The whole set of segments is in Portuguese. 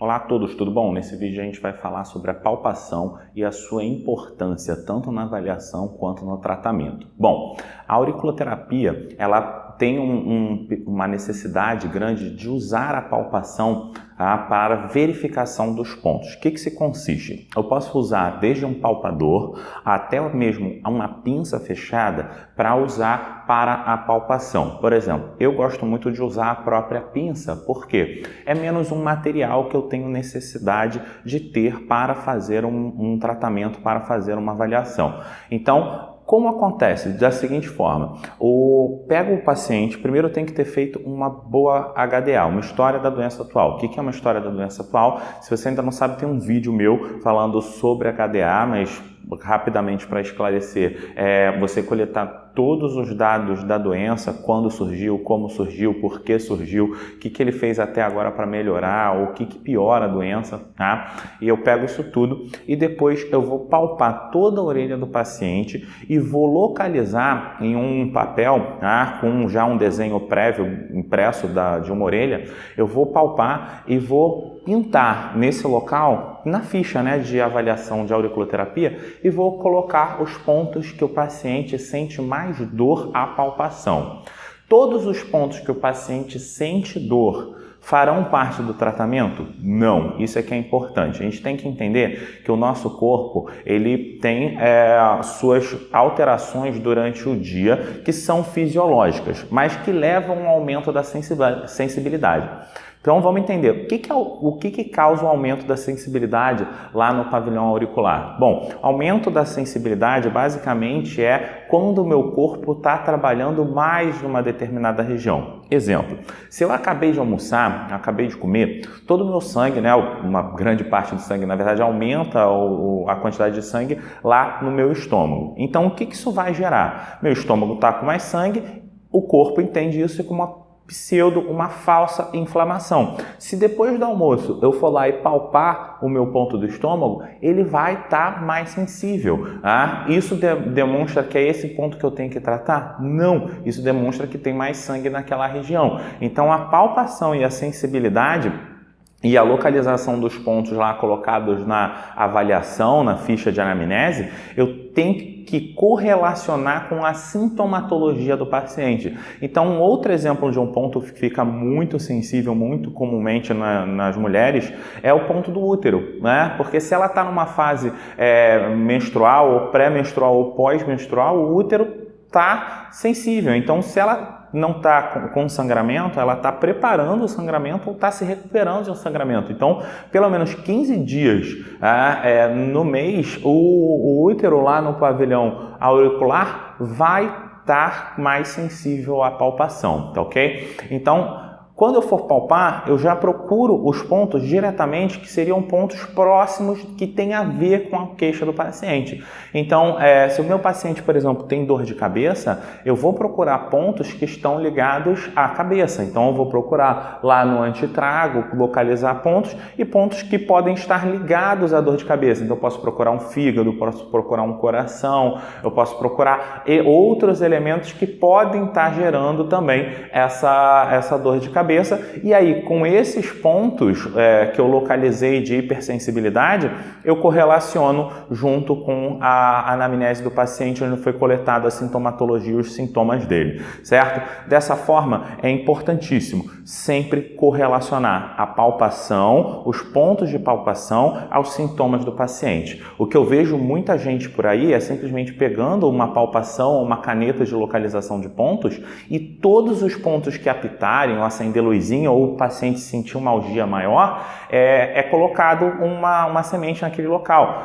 Olá a todos, tudo bom? Nesse vídeo a gente vai falar sobre a palpação e a sua importância tanto na avaliação quanto no tratamento. Bom, a auriculoterapia ela tem uma necessidade grande de usar a palpação para verificação dos pontos. O que se consiste? Eu posso usar desde um palpador até mesmo uma pinça fechada para usar para a palpação. Por exemplo, eu gosto muito de usar a própria pinça, porque é menos um material que eu tenho necessidade de ter para fazer um tratamento, para fazer uma avaliação. Então, como acontece? Da seguinte forma, pego o paciente, primeiro tem que ter feito uma boa HDA, uma história da doença atual. O que é uma história da doença atual? Se você ainda não sabe, tem um vídeo meu falando sobre HDA, mas rapidamente para esclarecer, você coletar todos os dados da doença, quando surgiu, como surgiu, por que surgiu, o que ele fez até agora para melhorar, ou o que piora a doença, tá? E eu pego isso tudo e depois eu vou palpar toda a orelha do paciente e vou localizar em um papel, tá? Com já um desenho prévio impresso de uma orelha, eu vou palpar e vou pintar nesse local, na ficha, né, de avaliação de auriculoterapia, e vou colocar os pontos que o paciente sente mais dor à palpação. Todos os pontos que o paciente sente dor farão parte do tratamento? Não, isso é que é importante. A gente tem que entender que o nosso corpo ele tem suas alterações durante o dia que são fisiológicas, mas que levam ao aumento da sensibilidade. Então vamos entender o que causa o aumento da sensibilidade lá no pavilhão auricular. Bom, aumento da sensibilidade basicamente é quando o meu corpo está trabalhando mais numa determinada região. Exemplo, se eu acabei de almoçar, acabei de comer, todo o meu sangue, né, uma grande parte do sangue na verdade aumenta a quantidade de sangue lá no meu estômago. Então o que isso vai gerar? Meu estômago está com mais sangue, o corpo entende isso como uma falsa inflamação. Se depois do almoço eu for lá e palpar o meu ponto do estômago, ele vai estar mais sensível. Isso demonstra que é esse ponto que eu tenho que tratar? Não, isso demonstra que tem mais sangue naquela região. Então a palpação e a sensibilidade e a localização dos pontos lá colocados na avaliação, na ficha de anamnese, eu tenho que correlacionar com a sintomatologia do paciente. Então, um outro exemplo de um ponto que fica muito sensível, muito comumente nas mulheres, é o ponto do útero, né? Porque se ela está numa fase menstrual, ou pré-menstrual, ou pós-menstrual, o útero está sensível. Então, se ela não está com sangramento, ela está preparando o sangramento ou está se recuperando de um sangramento. Então, pelo menos 15 dias no mês, o útero lá no pavilhão auricular vai estar mais sensível à palpação, tá ok? Então, quando eu for palpar, eu já procuro os pontos diretamente que seriam pontos próximos que tem a ver com a queixa do paciente. Então, se o meu paciente, por exemplo, tem dor de cabeça, eu vou procurar pontos que estão ligados à cabeça. Então, eu vou procurar lá no antitrago, localizar pontos e pontos que podem estar ligados à dor de cabeça. Então, eu posso procurar um fígado, posso procurar um coração, eu posso procurar outros elementos que podem estar gerando também essa dor de cabeça. E aí, com esses pontos que eu localizei de hipersensibilidade, eu correlaciono junto com a anamnese do paciente, onde foi coletada a sintomatologia e os sintomas dele, certo? Dessa forma, é importantíssimo sempre correlacionar a palpação, os pontos de palpação aos sintomas do paciente. O que eu vejo muita gente por aí é simplesmente pegando uma palpação, uma caneta de localização de pontos e todos os pontos que apitarem ou acender luzinha ou o paciente sentir uma algia maior, é colocado uma semente naquele local.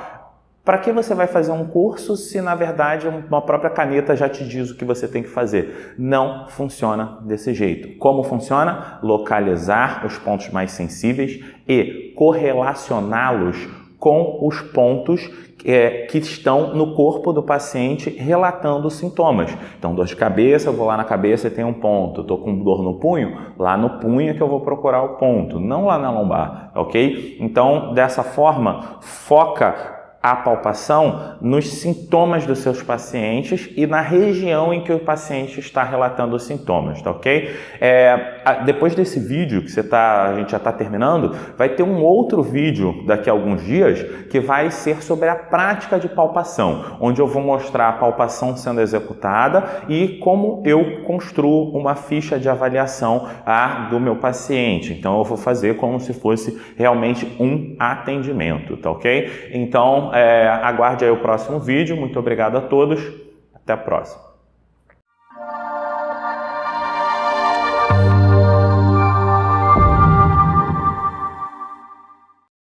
Para que você vai fazer um curso se, na verdade, uma própria caneta já te diz o que você tem que fazer? Não funciona desse jeito. Como funciona? Localizar os pontos mais sensíveis e correlacioná-los com os pontos que estão no corpo do paciente relatando os sintomas. Então, dor de cabeça, eu vou lá na cabeça e tem um ponto. Estou com dor no punho? Lá no punho é que eu vou procurar o ponto, não lá na lombar, ok? Então, dessa forma, foca a palpação nos sintomas dos seus pacientes e na região em que o paciente está relatando os sintomas, tá ok? Depois desse vídeo que a gente já está terminando, vai ter um outro vídeo daqui a alguns dias que vai ser sobre a prática de palpação, onde eu vou mostrar a palpação sendo executada e como eu construo uma ficha de avaliação do meu paciente. Então eu vou fazer como se fosse realmente um atendimento, tá ok? Então, aguarde aí o próximo vídeo. Muito obrigado a todos. Até a próxima.